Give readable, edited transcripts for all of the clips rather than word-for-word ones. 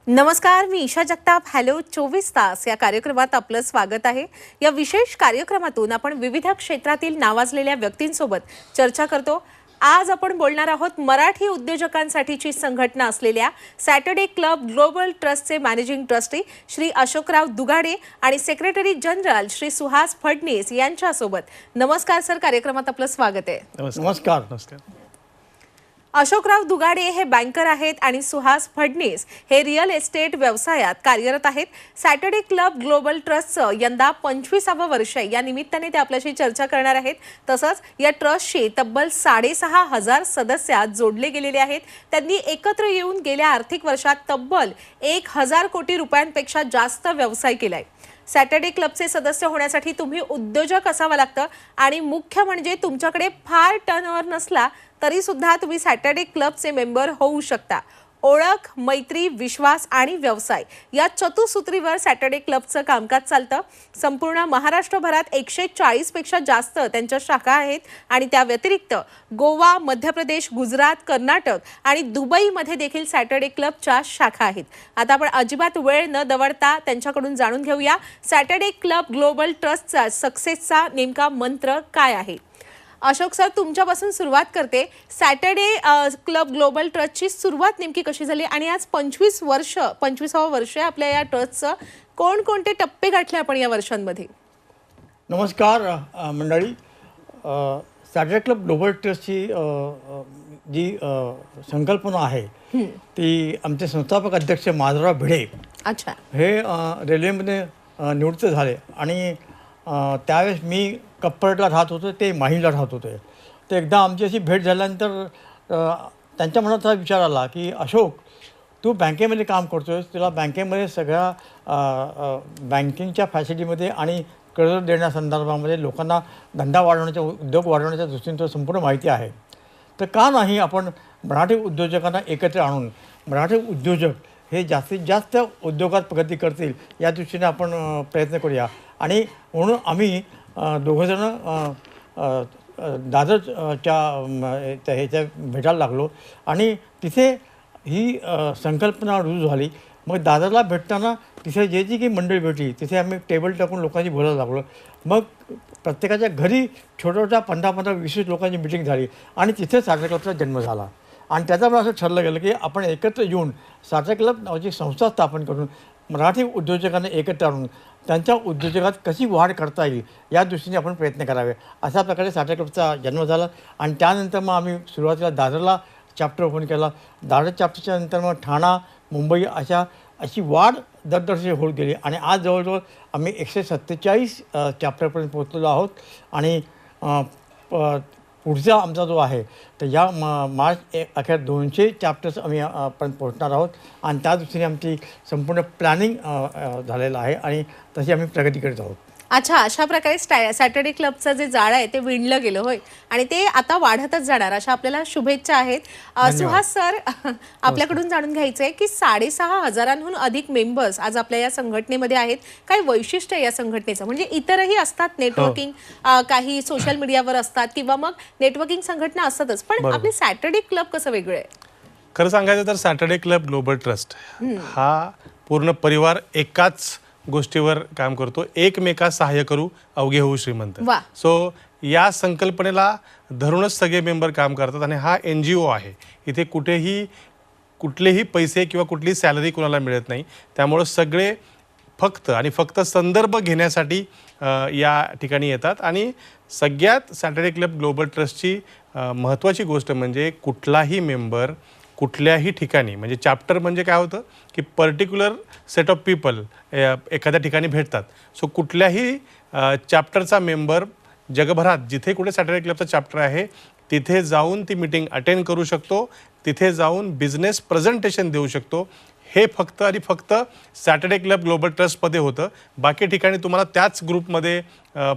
नमस्कार, मी ईशा जगताप. हॅलो 24 तास या कार्यक्रमात आपलं स्वागत आहे. या विशेष कार्यक्रमातून आपण विविध क्षेत्रातील नावाजलेल्या व्यक्तींसोबत चर्चा करतो. आज आपण बोलणार आहोत मराठी उद्योजकांसाठीची संघटना असलेल्या सॅटर्डे क्लब ग्लोबल ट्रस्टचे मॅनेजिंग ट्रस्टी श्री अशोकराव दुगाडे आणि सेक्रेटरी जनरल श्री सुहास फडणीस यांच्यासोबत. नमस्कार सर, कार्यक्रमात आपलं स्वागत आहे. नमस्कार. नमस्कार. अशोकराव दुगाडे हे बँकर आहेत आणि सुहास फडणीस हे रिअल एस्टेट व्यवसायात कार्यरत आहेत. सॅटर्डे क्लब ग्लोबल ट्रस्टचं यंदा 25वं वर्ष आहे. या निमित्ताने ते आपल्याशी चर्चा करणार आहेत. तसंच या ट्रस्टशी तब्बल 6,500 सदस्य जोडले गेलेले आहेत. त्यांनी एकत्र येऊन गेल्या आर्थिक वर्षात तब्बल 1,000 कोटी रुपयांपेक्षा जास्त व्यवसाय केलाय. सॅटर्डे क्लबचे सदस्य होण्यासाठी तुम्ही उद्योजक असावं लागतं आणि मुख्य म्हणजे तुमच्याकडे फार टर्नओव्हर नसला तरी सुद्धा तुम्ही सॅटर्डे क्लबचे मेंबर होऊ शकता. ओळख, मैत्री, विश्वास आणि व्यवसाय या चतुसूत्रीवर सॅटर्डे क्लबचं कामकाज चालतं. संपूर्ण महाराष्ट्रभरात 140 पेक्षा जास्त त्यांच्या शाखा आहेत आणि त्या व्यतिरिक्त गोवा, मध्य प्रदेश, गुजरात, कर्नाटक आणि दुबईमध्ये देखील सॅटर्डे क्लबच्या शाखा आहेत. आता आपण अजिबात वेळ न दवडता त्यांच्याकडून जाणून घेऊया सॅटर्डे क्लब ग्लोबल ट्रस्टचा सक्सेसचा नेमका मंत्र काय आहे. अशोक सर, तुमच्यापासून सुरुवात करते. सॅटर्डे क्लब ग्लोबल ट्रस्टची सुरुवात नेमकी कशी झाली आणि आज 25वं वर्ष आहे आपल्या या ट्रस्टचं. कोणकोणते टप्पे गाठले आपण या वर्षांमध्ये? नमस्कार मंडळी. सॅटर्डे क्लब ग्लोबल ट्रस्टची जी संकल्पना आहे ती आमचे संस्थापक अध्यक्ष माधवराव भिडे अच्छा हे रेल्वेमध्ये निवृत्त झाले आणि त्यावेळेस मी कप्परटला राहत होतो, ते माहीमला राहत होते. तर एकदा आमची अशी भेट झाल्यानंतर त्यांच्या मनात हा विचार आला की अशोक, तू बँकेमध्ये काम करतो आहेस, तुला बँकेमध्ये सगळ्या बँकिंगच्या फॅसिलिटीमध्ये आणि कर्ज देण्यासंदर्भामध्ये लोकांना धंदा वाढवण्याच्या, उद्योग वाढवण्याच्या दृष्टीने तुला संपूर्ण माहिती आहे. तर का नाही आपण मराठी उद्योजकांना एकत्र आणून मराठी उद्योजक हे जास्तीत जास्त उद्योगात प्रगती करतील या दृष्टीने आपण प्रयत्न करूया. आणि म्हणून आम्ही दोघंजणं दादरच्या ह्याच्या भेटायला लागलो आणि तिथे ही संकल्पना रुजू झाली. मग दादरला भेटताना तिथे जे जी काही मंडळी भेटली तिथे आम्ही टेबल टाकून लोकांशी बोलायला लागलो. मग प्रत्येकाच्या घरी छोट्या 15-20 लोकांची मिटिंग झाली आणि तिथे सॅटर्डे क्लबचा जन्म झाला. आणि त्याच्यामुळे असं ठरलं गेलं की आपण एकत्र येऊन सॅटर्डे क्लब नावाची संस्था स्थापन करून मराठी उद्योजकांना एकत्र आणून त्यांच्या उद्योजकात कशी वाढ करता येईल या दृष्टीने आपण प्रयत्न करावे. अशा प्रकारे सॅटर्डे क्लबचा जन्म झाला. आणि त्यानंतर मग आम्ही सुरुवातीला दादरला चॅप्टर ओपन केला. दादर चॅप्टरच्या नंतर मग ठाणा, मुंबई अशी वाढ दरवर्षी होत गेली आणि आज जवळजवळ आम्ही 147 चॅप्टरपर्यंत पोहोचलेलो आहोत. आणि पुढचा आमचा जो आहे तर या मार्च अखेर 200 चॅप्टर्स आम्ही पर्यंत पोहोचणार आहोत. आणि त्या दृष्टीने आमची संपूर्ण प्लॅनिंग झालेलं आहे आणि तशी आम्ही प्रगती करत आहोत. अच्छा, अशा प्रकारे सॅटर्डे क्लबचं जे जाळं आहे ते विणलं गेलं होय आणि ते आता वाढतच जाणार अशा आपल्याला शुभेच्छा आहेत. सुहास सर, आपल्याकडून जाणून घ्यायचं आहे की 6,500हून अधिक मेंबर्स आज आपल्या या संघटनेमध्ये आहेत. काय वैशिष्ट्य आहे या संघटनेचं? म्हणजे इतरही असतात नेटवर्किंग, काही सोशल मीडियावर असतात किंवा मग नेटवर्किंग संघटना असतातच, पण आपले सॅटर्डे क्लब कसं वेगळं आहे? खरं सांगायचं तर सॅटर्डे क्लब ग्लोबल ट्रस्ट हा पूर्ण परिवार एकाच गोष्टीवर काम करतो. एकमेकास सहाय्य करू, अवघे होऊ श्रीमंत. सो या संकल्पनेला धरूनच सगळे मेंबर काम करतात आणि हा NGO आहे. इथे कुठलेही पैसे किंवा कुठलीही सॅलरी कोणाला मिळत नाही. त्यामुळं सगळे फक्त संदर्भ घेण्यासाठी या ठिकाणी येतात. आणि सगळ्यात सॅटर्डे क्लब ग्लोबल ट्रस्टची महत्त्वाची गोष्ट म्हणजे कुठलाही मेंबर कुठल्याही ठिकाणी, म्हणजे चॅप्टर म्हणजे काय होतं की पर्टिक्युलर सेट ऑफ पीपल एखाद्या ठिकाणी भेटतात. सो कुठल्याही चॅप्टरचा मेंबर जगभरात जिथे कुठे सॅटर्डे क्लबचा चॅप्टर आहे तिथे जाऊन ती मीटिंग अटेंड करू शकतो, तिथे जाऊन बिझनेस प्रेझेंटेशन देऊ शकतो. हे फक्त आणि फक्त सॅटर्डे क्लब ग्लोबल ट्रस्टमध्ये होतं. बाकी ठिकाणी तुम्हाला त्याच ग्रुपमध्ये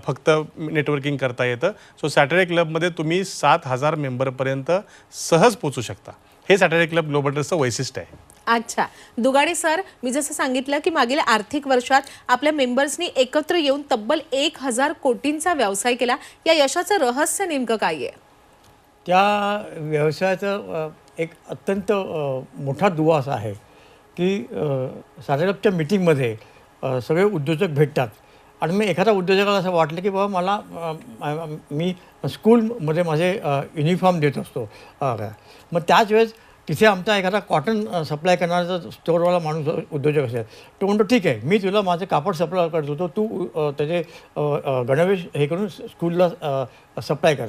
फक्त नेटवर्किंग करता येतं. सो सॅटर्डे क्लबमध्ये तुम्ही 7,000 मेंबरपर्यंत सहज पोचू शकता. हे सॅटर्डे क्लब ग्लोबल ट्रस्टचं वैशिष्ट्य आहे. अच्छा, दुगाडे सर, मी जसं सांगितलं की मागील आर्थिक वर्षात आपल्या मेंबर्सनी एकत्र येऊन तब्बल 1,000 कोटींचा व्यवसाय केला. या यशाचं रहस्य नेमकं काय आहे? त्या व्यवसायाचं एक अत्यंत मोठा दुवा असा आहे की स्टार्टअपच्या मीटिंगमध्ये सगळे उद्योजक भेटतात आणि मग एखाद्या उद्योजकाला असं वाटलं की बाबा मला मी स्कूलमध्ये माझे युनिफॉर्म देत असतो मग त्याच वेळेस तिथे आमचा एखादा कॉटन सप्लाय करणारा स्टोअरवाला माणूस उद्योजक असेल तो म्हणतो ठीक आहे मी तुला माझं कापड सप्लाय करतो तो तू त्याचे गणवेश हे करून स्कूलला सप्लाय कर.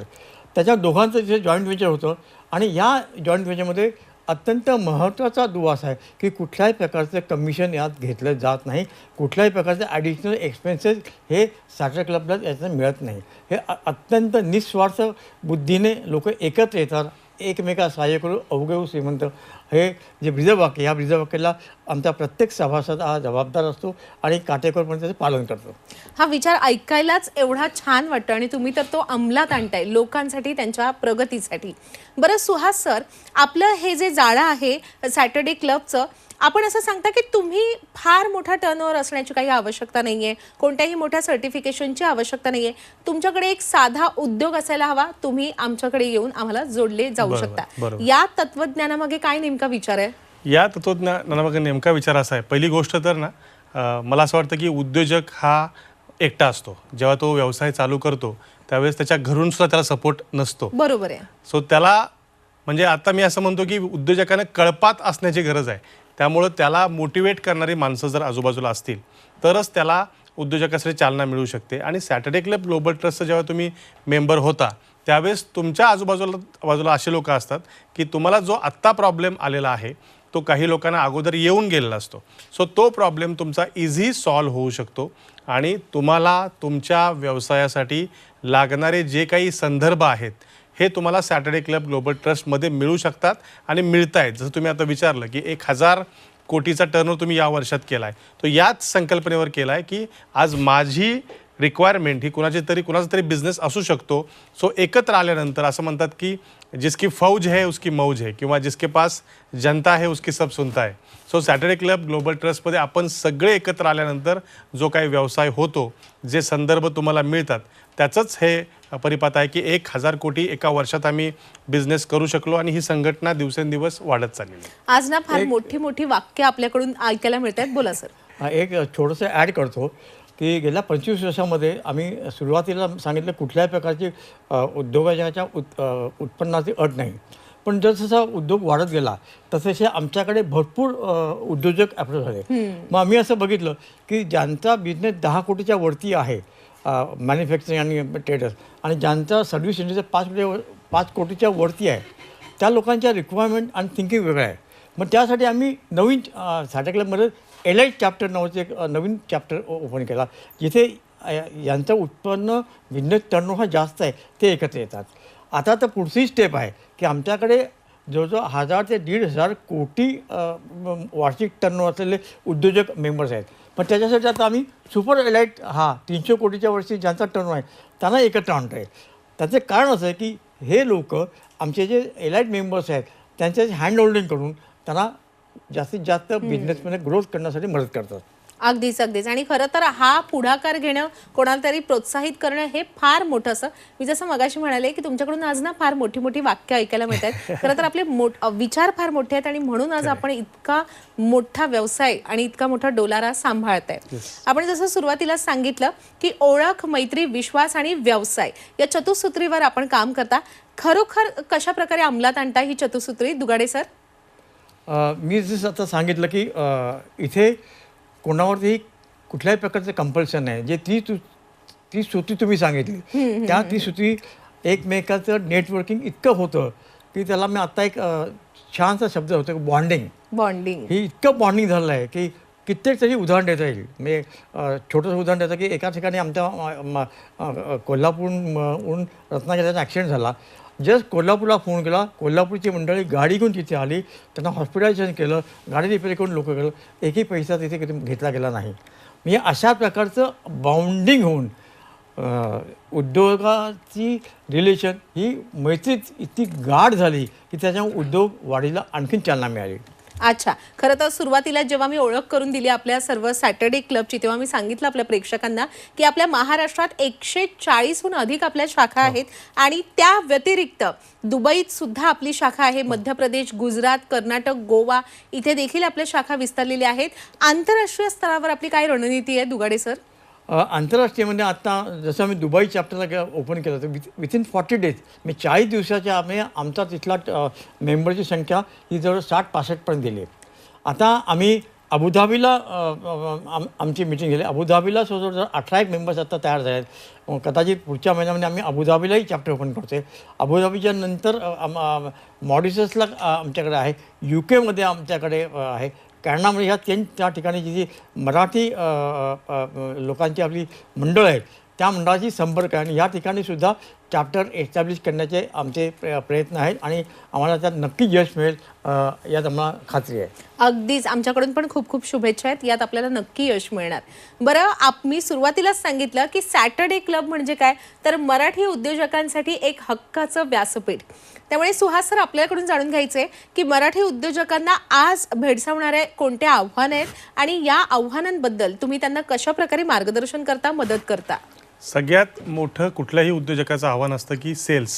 त्याच्या दोघांचं तिथे जॉईंट व्हेंचर होतं आणि या जॉईंट व्हेंचरमध्ये अत्यंत महत्त्वाचा दुवा असा आहे की कुठल्याही प्रकारचं कमिशन यात घेतलं जात नाही. कुठल्याही प्रकारचे ॲडिशनल एक्सपेन्सेस हे स्टार्टअप क्लबला याचं मिळत नाही. हे अत्यंत निस्वार्थ बुद्धीने लोक एकत्र येतात, एकमेका सहाय्य करून अवघे श्रीमंत हे जे ब्रीदवाक्य या ब्रीदवाक्याला आमचा प्रत्येक सभासद हा जबाबदार असतो आणि काटेकोरपणे त्याचं पालन करतो. हा विचार ऐकायलाच एवढा छान वाटतं आणि तुम्ही तर तो अंमलात आणताय लोकांसाठी त्यांच्या प्रगतीसाठी. बरं सुहास सर, आपलं हे जे जाळं आहे सॅटर्डे क्लबचं, आपण असं सांगता की तुम्ही फार मोठा टर्नओव्हर असण्याची काही आवश्यकता नाही आहे, कोणत्याही मोठ्या सर्टिफिकेशनची आवश्यकता नाही आहे, तुमच्याकडे एक साधा उद्योग असायला हवा, तुम्ही आमच्याकडे येऊन आम्हाला जोडले जाऊ शकता. या तत्वज्ञानामागे काय नेमका विचार आहे? या तत्वज्ञानामागे नेमका विचार असा आहे, पहिली गोष्ट तर ना मला असं वाटतं की उद्योजक हा एकटा असतो. जेव्हा तो व्यवसाय चालू करतो त्यावेळेस त्याच्या घरून सुद्धा त्याला सपोर्ट नसतो. बरोबर आहे. सो त्याला म्हणजे आता मी असं म्हणतो की उद्योजकांना कळपात असण्याची गरज आहे. त्यामुळं त्याला मोटिवेट करणारी माणसं जर आजूबाजूला असतील तरच त्याला उद्योजकासाठी चालना मिळू शकते. आणि सॅटर्डे क्लब ग्लोबल ट्रस्टचं जेव्हा तुम्ही मेंबर होता त्यावेळेस तुमच्या बाजूला असे लोक असतात की तुम्हाला जो आत्ता प्रॉब्लेम आलेला आहे तो काही लोकांना अगोदर येऊन गेलेला असतो. सो तो प्रॉब्लेम तुमचा इझी सॉल्व होऊ शकतो आणि तुम्हाला तुमच्या व्यवसायासाठी लागणारे जे काही संदर्भ आहेत हे तुम्हाला सॅटर्डे क्लब ग्लोबल ट्रस्टमध्ये मिळू शकतात आणि मिळत आहेत. जसं तुम्ही आता विचारलं की 1000 कोटीचा टर्नओव्हर तुम्ही या वर्षात केला आहे, तो याच संकल्पनेवर केला आहे की आज माझी रिक्वायरमेंट ही कुणाचा तरी बिझनेस असू शकतो. सो एकत्र आल्यानंतर असं म्हणतात की जिसकी फौज है उसकी मौज है किंवा जिसके पास जनता है उसकी सब सुनता है. सो सॅटर्डे क्लब ग्लोबल ट्रस्टमध्ये आपण सगळे एकत्र आल्यानंतर जो काही व्यवसाय होतो, जे संदर्भ तुम्हाला मिळतात त्याचंच हे परिपात आहे की 1000 कोटी एका वर्षात आम्ही बिझनेस करू शकलो आणि ही संघटना दिवसेंदिवस वाढत चाललेली आहे. आज ना फार मोठी मोठी वाक्य आपल्याकडून ऐकायला मिळत आहेत. बोला सर. एक छोटंसं ॲड करतो की गेल्या 25 वर्षामध्ये आम्ही सुरुवातीला सांगितलं कुठल्याही प्रकारची उद्योगाच्या उत्पन्नाची अट नाही. पण जसजसा उद्योग वाढत गेला तसे आमच्याकडे भरपूर उद्योजक अप्रोच झाले. मग आम्ही असं बघितलं की ज्यांचा बिझनेस 10 कोटीच्या वरती आहे मॅन्युफॅक्चरिंग आणि ट्रेडर्स आणि ज्यांचा सर्व्हिस इंडस्ट्री 5 कोटीच्या वरती आहे त्या लोकांच्या रिक्वायरमेंट आणि थिंकिंग वेगळं आहे. मग त्यासाठी आम्ही नवीन सॅटर्डे क्लबमध्ये एलाइट चॅप्टर नावाचं एक नवीन चॅप्टर ओपन केला जिथे यांचं उत्पन्न बिझनेस टर्नओव्हर जास्त आहे ते एकत्र येतात. आता तर पुढची स्टेप आहे की आमच्याकडे जवळजवळ 1000 ते 1500 कोटी वार्षिक टर्नओव्हर असलेले उद्योजक मेंबर्स आहेत. पण त्याच्यासाठी आता आम्ही सुपर एलाइट 300 कोटीच्या वर्षी ज्यांचा टर्नओव्हर आहे त्यांना एकत्र आणतो आहे. त्याचं कारण असं आहे की हे लोक आमचे जे एलाइट मेंबर्स आहेत त्यांचे हँड होल्डिंग करून त्यांना जास्तीत जास्त बिझनेसमध्ये ग्रोथ करण्यासाठी मदत करतात. अगदीच अगदीच. आणि खरं तर हा पुढाकार घेणं, कोणाला तरी प्रोत्साहित करणं हे फार मोठं असं. मी जसं मगाशी म्हणाले की तुमच्याकडून आज ना फार मोठी मोठी वाक्य ऐकायला मिळत आहेत. खरं तर आपले विचार फार मोठे आहेत आणि म्हणून आज आपण इतका मोठा व्यवसाय आणि इतका मोठा डोलारा सांभाळताय. आपण जसं सुरुवातीला सांगितलं की ओळख, मैत्री, विश्वास आणि व्यवसाय या चतुसूत्रीवर आपण काम करता. खरोखर कशा प्रकारे अंमलात आणता ही चतुसूत्री दुगाडे सर? मी जसं आता सांगितलं की इथे कोणावरती कुठल्याही प्रकारचं कंपल्शन नाही. जे ती सूत्री तुम्ही सांगितली त्या ती सूत्री एकमेकाचं नेटवर्किंग इतकं होतं की त्याला मी आत्ता एक छानसा शब्द होतो बॉन्डिंग. ही इतकं बॉन्डिंग झालं आहे की कित्येक तरी उदाहरण देता येईल. म्हणजे छोटंसं उदाहरण देतं की एका ठिकाणी आमच्या कोल्हापूरहून रत्नागिरीचा ॲक्सिडेंट झाला. जस्ट कोल्हापूरला फोन केला, कोल्हापूरची मंडळी गाडी घेऊन तिथे आली, त्यांना हॉस्पिटलायझेशन केलं, गाडी रिपेअर करून लोक केलं, एकही पैसा तिथे घेतला गेला नाही. म्हणजे अशा प्रकारचं बाउंडिंग होऊन उद्योगाची रिलेशन ही मैत्रीत इतकी गाढ झाली की त्याच्यामुळे उद्योग वाढीला आणखीन चालना मिळाली. अच्छा, खरं तर सुरुवातीला जेव्हा मी ओळख करून दिली आपल्या सर्व सॅटर्डे क्लबची, तेव्हा मी सांगितलं आपल्या प्रेक्षकांना की आपल्या महाराष्ट्रात 140हून अधिक आपल्या शाखा आहेत आणि त्या व्यतिरिक्त दुबईत सुद्धा आपली शाखा आहे. मध्य प्रदेश, गुजरात, कर्नाटक, गोवा इथे देखील आपल्या शाखा विस्तारलेल्या आहेत. आंतरराष्ट्रीय स्तरावर आपली काय रणनीती आहे दुगाडे सर? आंतरराष्ट्रीय म्हणजे आता जसं आम्ही दुबई चॅप्टरला ओपन केलं तर विथिन 40 डेज म्हणजे 40 दिवसाच्या आम्ही आमचा तिथला मेंबरची संख्या ही जवळ 60-65पर्यंत गेली आहे. आता आम्ही अबुधाबीला आमची मिटिंग झाली. अबुधाबीला जवळ 18 मेंबर्स आता तयार झाले आहेत. कदाचित पुढच्या महिन्यामध्ये आम्ही अबुधाबीलाही चॅप्टर ओपन करतो आहे. अबुधाबीच्या नंतर मॉरिशसला आमच्याकडे आहे, UK मध्ये आमच्याकडे आहे, कॅनडामध्ये ह्या 3 त्या ठिकाणी जी मराठी लोकांची आपली मंडळ आहेत त्या मंडळाशी संपर्क आहे आणि या ठिकाणीसुद्धा चॅप्टर एस्टॅब्लिश करण्याचे आमचे प्रयत्न आहेत आणि आम्हाला त्यात नक्की यश मिळेल यात आम्हाला खात्री आहे. अगदीच, आमच्याकडून पण खूप खूप शुभेच्छा आहेत. यात आपल्याला नक्की यश मिळणार. बरं, मी सुरुवातीलाच सांगितलं की सॅटर्डे क्लब म्हणजे काय, तर मराठी उद्योजकांसाठी एक हक्काचं व्यासपीठ. त्यामुळे सुहास सर, आपल्याकडून जाणून घ्यायचे की मराठी उद्योजकांना आज भेडसावणारे कोणते आव्हानं आहेत आणि या आव्हानांबद्दल तुम्ही त्यांना कशा प्रकारे मार्गदर्शन करता, मदत करता? सगळ्यात मोठं कुठल्याही उद्योजकाचं आव्हान असतं की सेल्स.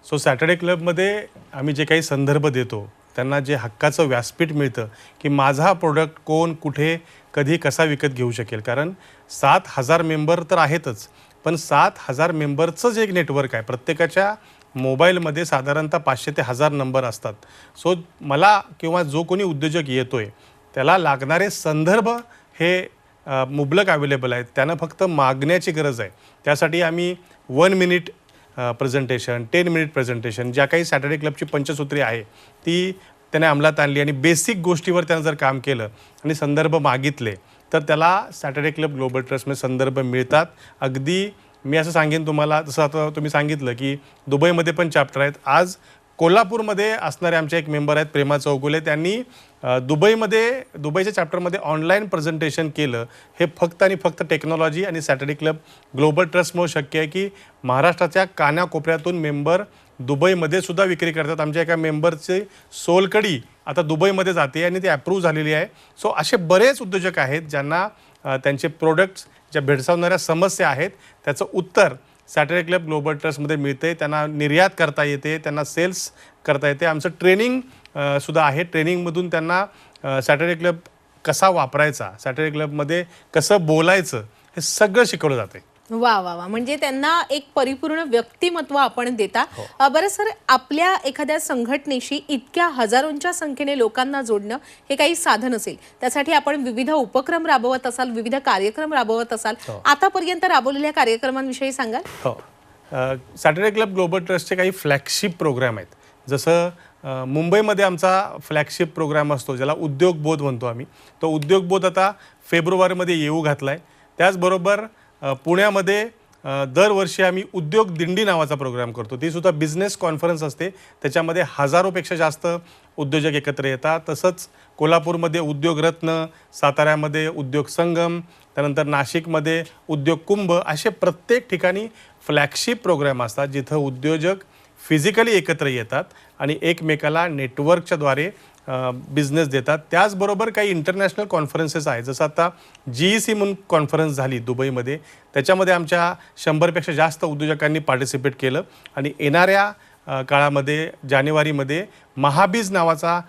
सो सॅटर्डे क्लबमध्ये आम्ही जे काही संदर्भ देतो त्यांना जे हक्काचं व्यासपीठ मिळतं की माझा प्रोडक्ट कोण, कुठे, कधी, कसा विकत घेऊ शकेल. कारण 7,000 मेंबर तर आहेतच, पण 7,000 मेंबरचं जे एक नेटवर्क आहे, प्रत्येकाच्या मोबाईलमध्ये साधारणतः 500 ते 1000 नंबर असतात. सो मला किंवा जो कोणी उद्योजक येतोय त्याला लागणारे संदर्भ हे मुबलक अवेलेबल आहेत. त्यानं फक्त मागण्याची गरज आहे. त्यासाठी आम्ही 1 मिनिट प्रेझेंटेशन, 10 मिनिट प्रेझेंटेशन, ज्या काही सॅटर्डे क्लबची पंचसूत्री आहे ती त्याने अंमलात आणली आणि बेसिक गोष्टीवर त्यानं जर काम केलं आणि संदर्भ मागितले तर त्याला सॅटर्डे क्लब ग्लोबल ट्रस्टमध्ये संदर्भ मिळतात. अगदी मी असं सांगेन तुम्हाला, जसं आता तुम्ही सांगितलं की दुबईमध्ये पण चॅप्टर आहेत. आज कोल्हापूरमध्ये असणारे आमचे एक मेंबर आहेत प्रेमा चौगुले, त्यांनी दुबईच्या चॅप्टरमध्ये ऑनलाईन प्रेझेंटेशन केलं. हे फक्त आणि फक्त टेक्नॉलॉजी आणि सॅटर्डे क्लब ग्लोबल ट्रस्टमुळे शक्य आहे की महाराष्ट्राच्या कानाकोपऱ्यातून मेंबर दुबईमध्ये सुद्धा विक्री करतात. आमच्या एका मेंबरची सोलकडी आता दुबईमध्ये जाते आणि ती अप्रूव्ह झालेली आहे. सो असे बरेच उद्योजक आहेत ज्यांना त्यांचे प्रोडक्ट्स ज्या भेडसावणाऱ्या समस्या आहेत त्याचं उत्तर सॅटर्डे क्लब ग्लोबल ट्रस्टमध्ये मिळते. त्यांना निर्यात करता येते, त्यांना सेल्स करता येते. आमचं ट्रेनिंग सुद्धा आहे. ट्रेनिंगमधून त्यांना सॅटर्डे क्लब कसा वापरायचा, सॅटर्डे क्लबमध्ये कसं बोलायचं हे सगळं शिकवलं जाते. वा वा वा, म्हणजे त्यांना एक परिपूर्ण व्यक्तिमत्व आपण देता. बरं सर, आपल्या एखाद्या संघटनेशी इतक्या हजारोंच्या संख्येने लोकांना जोडणं हे काही साधन असेल, त्यासाठी आपण विविध उपक्रम राबवत असाल, विविध कार्यक्रम राबवत असाल. आतापर्यंत राबवलेल्या कार्यक्रमांविषयी सांगाल? हो, सॅटर्डे क्लब ग्लोबल ट्रस्टचे काही फ्लॅगशिप प्रोग्राम आहेत. जसं मुंबईमध्ये आमचा फ्लॅगशिप प्रोग्राम असतो ज्याला उद्योग बोध म्हणतो आम्ही. तो उद्योग बोध आता फेब्रुवारीमध्ये येऊ घातला आहे. त्याचबरोबर पुण्यामध्ये दरवर्षी आम्ही उद्योग दिंडी नावाचा प्रोग्राम करतो. ती सुद्धा बिझनेस कॉन्फरन्स असते. त्याच्यामध्ये हजारोपेक्षा जास्त उद्योजक एकत्र येतात. तसंच कोल्हापूरमध्ये उद्योग रत्न, साताऱ्यामध्ये उद्योग संगम, त्यानंतर नाशिकमध्ये उद्योग कुंभ, असे प्रत्येक ठिकाणी फ्लॅगशिप प्रोग्राम असतात जिथं उद्योजक फिजिकली एकत्र येतात आणि एकमेकाला नेटवर्कच्याद्वारे बिझनेस देतात. त्याचबरोबर काही इंटरनॅशनल कॉन्फरन्सेस आहेत. जसं आता GEC म्हणून कॉन्फरन्स झाली दुबईमध्ये, त्याच्यामध्ये आमच्या 100पेक्षा जास्त उद्योजकांनी पार्टिसिपेट केलं आणि येणाऱ्या काळामध्ये जानेवारीमध्ये महाबीज नावाचा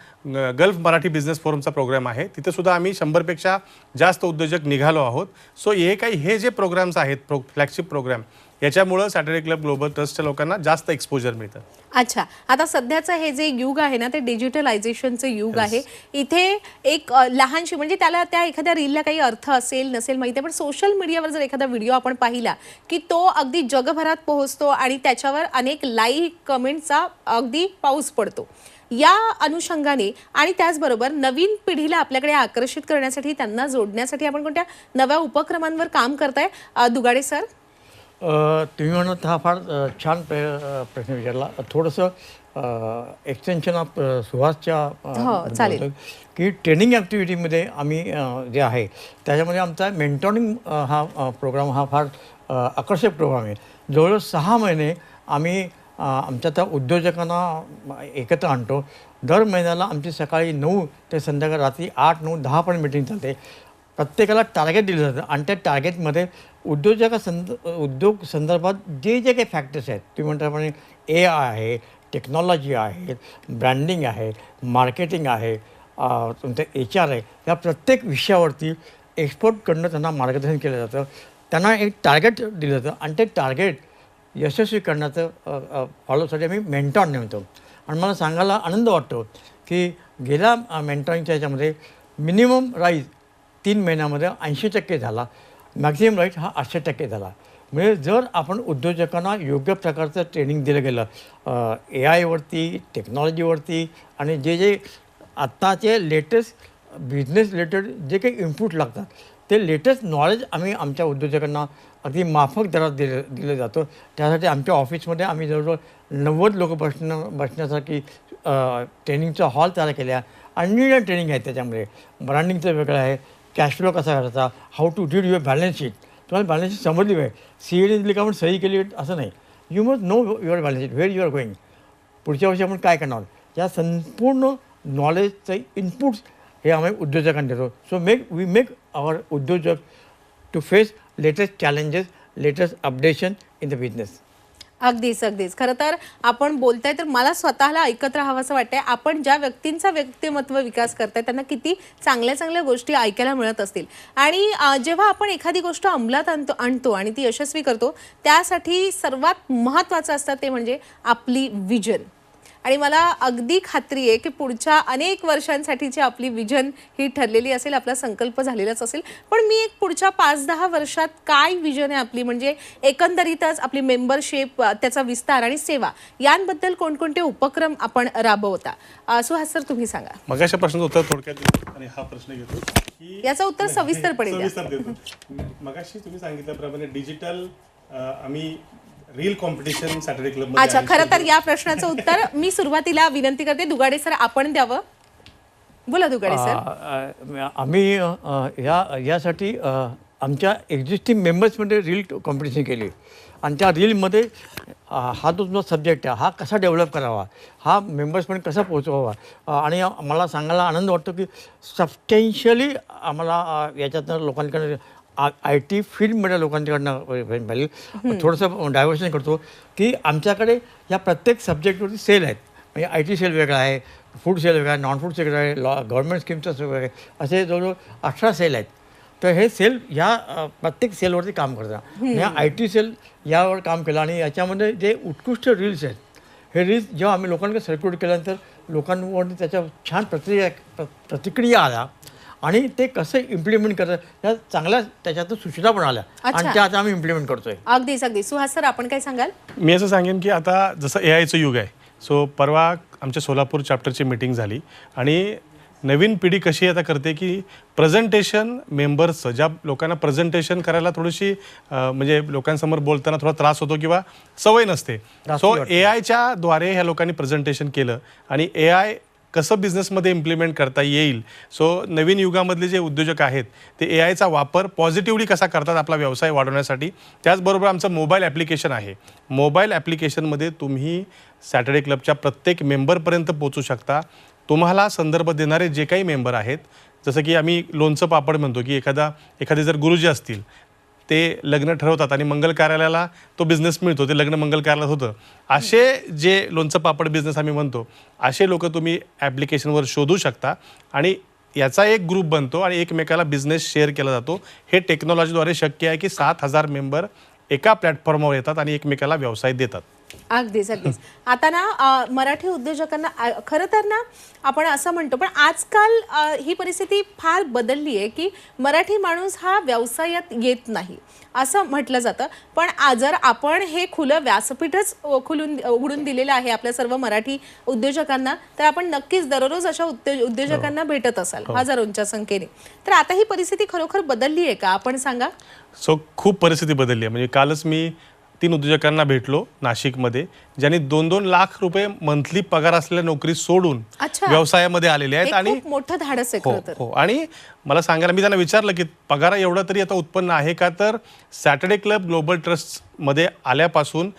गल्फ मराठी बिझनेस फोरमचा प्रोग्राम आहे. तिथे सुद्धा आम्ही 100पेक्षा जास्त उद्योजक निघालो आहोत. सो हे जे प्रोग्राम्स आहेत फ्लॅगशिप प्रोग्राम, याच्यामुळं सॅटर्डे क्लब ग्लोबल ट्रस्टच्या लोकांना जास्त एक्सपोजर मिळतं. अच्छा, आता सध्याचं हे जे युग आहे ना ते डिजिटलायझेशनचं युग आहे. इथे एक लहानशी, म्हणजे त्या एखाद्या रीलला काही अर्थ असेल नसेल माहिती, पण सोशल मीडियावर जर एखादा व्हिडिओ आपण पाहिला की तो अगदी जगभरात पोहोचतो आणि त्याच्यावर अनेक लाईक कमेंटचा अगदी पाऊस पडतो. या अनुषंगाने आणि त्याचबरोबर नवीन पिढीला आपल्याकडे आकर्षित करण्यासाठी, त्यांना जोडण्यासाठी आपण कोणत्या नव्या उपक्रमांवर काम करताय दुगाडे सर? तुम्ही म्हणत हा फार छान प्रश्न विचारला. थोडंसं एक्सटेन्शन ऑफ सुहासच्या की ट्रेनिंग ॲक्टिव्हिटीमध्ये आम्ही जे आहे त्याच्यामध्ये आमचा मेंटॉरिंग हा प्रोग्राम हा फार आकर्षक प्रोग्राम आहे. जवळजवळ 6 महिने आम्ही आमच्या त्या उद्योजकांना एकत्र आणतो. दर महिन्याला आमची सकाळी 9 ते संध्याकाळी रात्री 8, 9, 10 पण मीटिंग चालते. प्रत्येकाला टार्गेट दिलं जातं आणि त्या टार्गेटमध्ये उद्योग संदर्भात जे जे काही फॅक्टर्स आहेत, तुम्ही म्हणताप्रमाणे AI आहे, टेक्नॉलॉजी आहे, ब्रँडिंग आहे, मार्केटिंग आहे, तुमचं HR आहे, या प्रत्येक विषयावरती एक्सपर्टकडनं त्यांना मार्गदर्शन केलं जातं. त्यांना एक टार्गेट दिलं जातं आणि ते टार्गेट यशस्वी करण्याचं फॉलोसाठी आम्ही मेंटॉर नेमतो. आणि मला सांगायला आनंद वाटतो की गेल्या मेंटॉरिंगच्या ह्याच्यामध्ये मिनिमम राईज 3 महिन्यामध्ये 80% झाला, मॅक्झिमम राईज हा 800% झाला. म्हणजे जर आपण उद्योजकांना योग्य प्रकारचं ट्रेनिंग दिलं गेलं AIवरती, टेक्नॉलॉजीवरती आणि जे जे आत्ताचे लेटेस्ट बिझनेस रिलेटेड जे काही इनपुट लागतात ते लेटेस्ट नॉलेज आम्ही आमच्या उद्योजकांना अगदी माफक दरात दिलं जातं. त्यासाठी आमच्या ऑफिसमध्ये आम्ही जवळजवळ 90 लोक बसण्यासाठी ट्रेनिंगचा हॉल तयार केल्या. अनलिमिटेड ट्रेनिंग आहे त्याच्यामध्ये. ब्रँडिंगचं वेगळं आहे, कॅश फ्लो कसा करायचा, how to read your balance sheet. तुम्हाला बॅलन्स शीट समजली पाहिजे. CAD दिली का आपण सही केली असं नाही. You must know your balance sheet, where you are going, पुढच्या वर्षी आपण काय करणार, या संपूर्ण नॉलेजचं इनपुट्स हे आम्ही उद्योजकांना देतो. सो वी मेक आवर उद्योजक to face latest challenges, latest updation in the business. अगदीच. खरं तर आपण बोलताय तर मला स्वतःला ऐकत राहावंसं वाटतंय. आपण ज्या व्यक्तींचा व्यक्तिमत्व विकास करताय त्यांना किती चांगल्या गोष्टी ऐकायला मिळत असतील. आणि जेव्हा आपण एखादी गोष्ट अंमलात आणतो आणि ती यशस्वी करतो, त्यासाठी सर्वात महत्त्वाचं असतं ते म्हणजे आपली विजन. आणि मला अगदी खात्री आहे की पुढच्या अनेक वर्षांसाठीची आपली विजन ही ठरलेली असेल, आपला संकल्प झालेलाच असेल. पण मी एक पुढच्या 5-10 वर्षात काय विजन आहे आपली, म्हणजे एकंदरीतच आपली मेंबरशिप, त्याचा विस्तार आणि सेवा यांबद्दल कोणकोणते उपक्रम आपण राबवता, सुहास सर तुम्ही सांगा. मगाच्या प्रश्नाचं उत्तर थोडक्यात देतो आणि हा प्रश्न घेतो की याचं उत्तर सविस्तर पडेल. मगाशी तुम्ही सांगितल्याप्रमाणे डिजिटल आम्ही रील कॉम्पिटिशन सॅटर्डे क्लब. अच्छा, खरं तर या प्रश्नाचं उत्तर मी सुरुवातीला विनंती करते दुगाडे सर आपण द्यावं. बोला दुगाडे सर. आम्ही यासाठी आमच्या एक्झिस्टिंग मेंबर्समध्ये रील कॉम्पिटिशन केली आणि त्या रीलमध्ये हा जो तुमचा सब्जेक्ट आहे हा कसा डेव्हलप करावा, हा मेंबर्सपर्यंत कसा पोहोचवावा. आणि मला सांगायला आनंद वाटतो की सबस्टेन्शियली आम्हाला याच्यातनं लोकांकडे IT फील्डमध्ये लोकांच्याकडनं पाहिजे. थोडंसं डायव्हर्शन करतो की आमच्याकडे या प्रत्येक सब्जेक्टवरती सेल आहेत. म्हणजे IT सेल वेगळा आहे, फूड सेल वेगळा आहे, नॉन फूड सेल वेगळा आहे, गव्हर्नमेंट स्कीमचं वेगळं आहे, असे जवळजवळ 18 सेल आहेत. तर हे सेल ह्या प्रत्येक सेलवरती काम करतात. ह्या IT सेल यावर काम केलं आणि याच्यामध्ये जे उत्कृष्ट रील्स आहेत, हे रील्स जेव्हा आम्ही लोकांकडे सर्क्युलेट केल्यानंतर लोकांवरती त्याच्या छान प्रतिक्रिया आल्या आणि ते कसं इम्प्लिमेंट करतात त्या चांगल्या त्याच्यातून सूचना पण आल्या आणि त्या आता आम्ही इम्प्लिमेंट करतोय. अगदी. सुहास सर आपण काय सांगाल. मी असं सांगेन की आता जसं AIचं युग आहे, सो परवा आमच्या सोलापूर चॅप्टरची मीटिंग झाली आणि नवीन पिढी कशी आता करते की प्रेझेंटेशन मेंबर्सचं, ज्या लोकांना प्रेझेंटेशन करायला थोडीशी म्हणजे लोकांसमोर बोलताना थोडा त्रास होतो किंवा सवय नसते, सो AIच्या द्वारे ह्या लोकांनी प्रेझेंटेशन केलं आणि AI कसं बिझनेसमध्ये इम्प्लिमेंट करता येईल. सो नवीन युगामधले जे उद्योजक आहेत ते AIचा वापर पॉझिटिव्हली कसा करतात आपला व्यवसाय वाढवण्यासाठी. त्याचबरोबर आमचं मोबाईल ॲप्लिकेशन आहे. मोबाईल ॲप्लिकेशनमध्ये तुम्ही सॅटर्डे क्लबच्या प्रत्येक मेंबरपर्यंत पोहोचू शकता. तुम्हाला संदर्भ देणारे जे काही मेंबर आहेत, जसं की आम्ही लोणचं पापड म्हणतो की एखादे जर गुरुजी असतील ते लग्न ठरवतात आणि मंगल कार्यालयाला तो बिझनेस मिळतो, ते लग्न मंगल कार्यालयात होतं, असे जे लोणचं पापड बिझनेस आम्ही म्हणतो असे लोक तुम्ही ॲप्लिकेशनवर शोधू शकता आणि याचा एक ग्रुप बनतो आणि एकमेकाला बिझनेस शेअर केला जातो. हे टेक्नॉलॉजीद्वारे शक्य आहे की 7,000 मेंबर एका प्लॅटफॉर्मवर येतात आणि एकमेकाला व्यवसाय देतात. अगदीच. आता ना मराठी उद्योजकांना खरं तर ना आपण असं म्हणतो, पण आजकाल ही परिस्थिती फार बदलली आहे की मराठी माणूस हा व्यवसायात येत नाही असं म्हटलं जातं. पण जर आपण हे खुलं व्यासपीठच उघडून दिलेलं आहे आपल्या सर्व मराठी उद्योजकांना, तर आपण नक्कीच दररोज अशा उद्योजकांना भेटत असाल हजारोंच्या संख्येने. तर आता ही परिस्थिती खरोखर बदलली आहे का, आपण सांगा. सो खूप परिस्थिती बदलली आहे. म्हणजे कालच मी 3 उद्योजकांना भेटलो नाशिकमध्ये, ज्यांनी 2-2 लाख रुपये मंथली पगार असलेल्या नोकरी सोडून व्यवसायामध्ये आलेले आहेत. आणि मोठं धाडस आहे खरं तर. हो, आणि मला सांगायला, मी त्यांना विचारलं की पगार एवढं तरी आता उत्पन्न आहे का, तर सॅटर्डे क्लब ग्लोबल ट्रस्टमध्ये आल्यापासून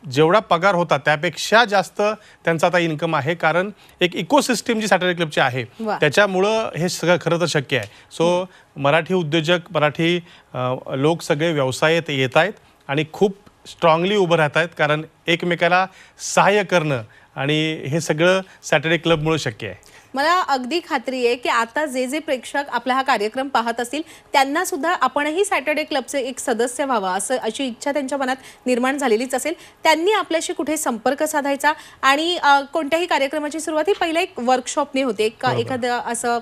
जेवढा पगार होता त्यापेक्षा जास्त त्यांचा आता इन्कम आहे, कारण एक इकोसिस्टीम जी सॅटर्डे क्लबची आहे वा. त्याच्यामुळं हे सगळं खरं तर शक्य आहे. सो मराठी उद्योजक, मराठी लोक सगळे व्यवसायात येत आहेत आणि खूप स्ट्रॉंगली उभं राहत आहेत, कारण एकमेकाला सहाय्य करणं आणि हे सगळं सॅटर्डे क्लबमुळे शक्य आहे. मला अगदी खात्री आहे की आता जे जे प्रेक्षक आपला हा कार्यक्रम पाहत असतील त्यांना सुद्धा आपणही सॅटर्डे क्लबचे एक सदस्य व्हावा अशी इच्छा त्यांच्या मनात निर्माण झालेलीच असेल. त्यांनी आपल्याशी कुठे संपर्क साधायचा आणि कोणत्याही कार्यक्रमाची सुरुवात ही पहिला एक वर्कशॉपने होते. एखादं असं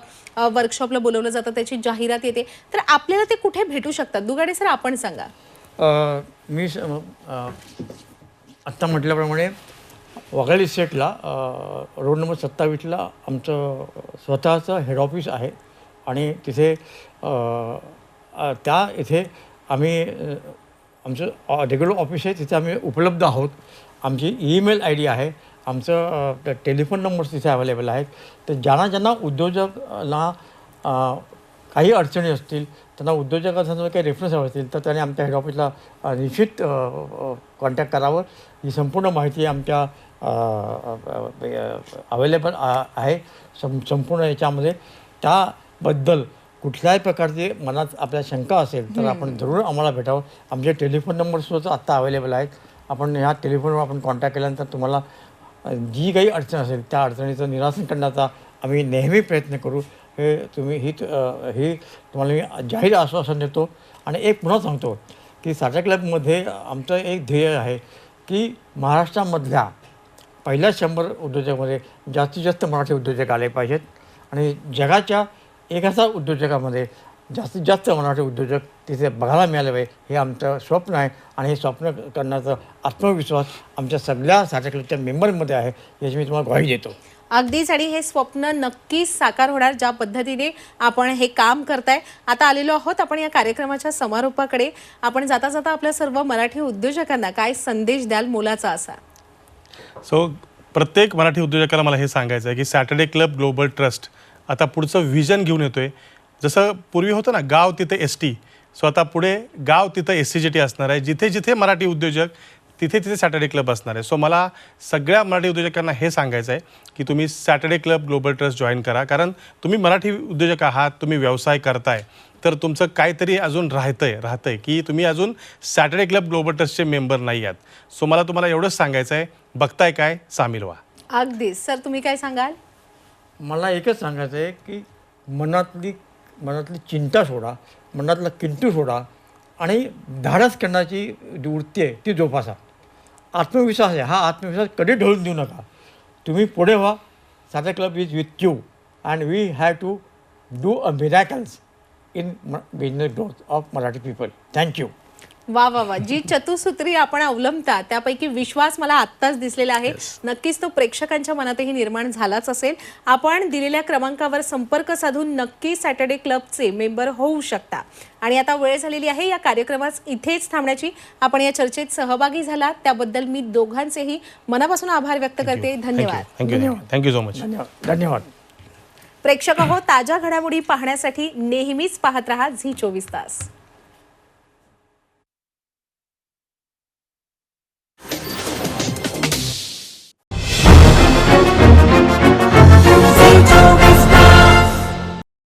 वर्कशॉपला बोलवलं जातं, त्याची जाहिरात येते, तर आपल्याला ते कुठे भेटू शकतात? दुगाडे सर, आपण सांगा. मी आत्ता म्हटल्याप्रमाणे वघाली सेटला रोड नंबर 27ला आमचं स्वतःचं हेड ऑफिस आहे आणि तिथे त्या इथे आम्ही आमचं रेग्युलर ऑफिस आहे, तिथे आम्ही उपलब्ध आहोत. आमची ईमेल ID आहे, आमचं टेलिफोन नंबर्स तिथे अवेलेबल आहेत. तर ज्यांना उद्योजकांना काही अडचणी असतील, त्यांना उद्योजकांना काही रेफरन्स हवे असतील, तर त्यांनी आमच्या हेड ऑफिसला निश्चित कॉन्टॅक्ट करावं. ही संपूर्ण माहिती आमच्या अवेलेबल आहे संपूर्ण याच्यामध्ये. त्याबद्दल कुठल्याही प्रकारचे मनात आपल्या शंका असेल तर आपण जरूर आम्हाला भेटावं. आमचे टेलिफोन नंबरसुद्धा आत्ता अवेलेबल आहेत. आपण ह्या टेलिफोनवर आपण कॉन्टॅक्ट केल्यानंतर तुम्हाला जी काही अडचण असेल त्या अडचणीचं निरासन करण्याचा आम्ही नेहमी प्रयत्न करू. हे ही तुम्हाला मी जाहीर आश्वासन देतो. आणि एक पुन्हा सांगतो की सॅटर्डे क्लबमध्ये आमचं एक ध्येय आहे की महाराष्ट्रामधल्या पहिल्या 100 उद्योजकामध्ये जास्तीत जास्त मराठी उद्योजक आले पाहिजेत आणि जगाच्या 1000 उद्योजकामध्ये जास्तीत जास्त मराठी उद्योजक तिथे बघायला मिळाले पाहिजे. हे आमचं स्वप्न आहे आणि हे स्वप्न करण्याचा आत्मविश्वास आमच्या सगळ्या सॅटर्डे क्लबच्या मेंबरमध्ये आहे, याची मी तुम्हाला ग्वाही देतो. अगदीच. आणि हे स्वप्न नक्कीच साकार होणार ज्या पद्धतीने आपण हे काम करताय. आता आलेलो आहोत आपण या कार्यक्रमाच्या समारोपाकडे. आपण जाता जाता आपल्या सर्व मराठी उद्योजकांना काय संदेश द्याल मोलाचा असा? सो प्रत्येक मराठी उद्योजकाला मला हे सांगायचं आहे की सॅटर्डे क्लब ग्लोबल ट्रस्ट आता पुढचं व्हिजन घेऊन येतोय. जसं पूर्वी होतं ना, गाव तिथे ST, सो आता पुढे गाव तिथं SCGT असणार आहे. जिथे जिथे मराठी उद्योजक तिथे तिथे सॅटर्डे क्लब असणार आहे. सो मला सगळ्या मराठी उद्योजकांना हे सांगायचं आहे की तुम्ही Saturday club global trust join करा, कारण तुम्ही मराठी उद्योजक आहात, तुम्ही व्यवसाय करताय, तर तुमचं काहीतरी अजून राहतंय की तुम्ही अजून सॅटर्डे क्लब ग्लोबल ट्रस्टचे मेंबर नाही आहात. सो मला तुम्हाला एवढंच सांगायचं आहे, बघताय काय, सामील व्हा. अगदीच. सर, तुम्ही काय सांगाल? मला एकच सांगायचं आहे की मनातली चिंता सोडा, मनातला किंतू सोडा आणि धाडस करण्याची जी वृत्ती आहे ती जोपासा. आत्मविश्वास आहे, हा आत्मविश्वास कधी ढळून देऊ नका. तुम्ही पुढे व्हा. Saturday club is with you and we have to do a miracles in business growth of Marathi people. Thank you. वा वा वा. जी चतुसूत्री आपण अवलंबता त्यापैकी विश्वास मला आत्ताच दिसलेला आहे. नक्कीच तो प्रेक्षकांच्या मनातही निर्माण झालाच असेल. आपण दिलेल्या क्रमांकावर संपर्क साधून नक्की सॅटर्डे क्लबचे मेंबर होऊ शकता. आणि आता वेळ झालेली आहे या कार्यक्रमात इथेच थांबण्याची. आपण या चर्चेत सहभागी झालात त्याबद्दल मी दोघांचेही मनापासून आभार व्यक्त करते. धन्यवाद. Thank you so much. धन्यवाद. प्रेक्षक हो, ताज्या घडामोडी पाहण्यासाठी नेहमीच पाहत रहा झी 24 तास.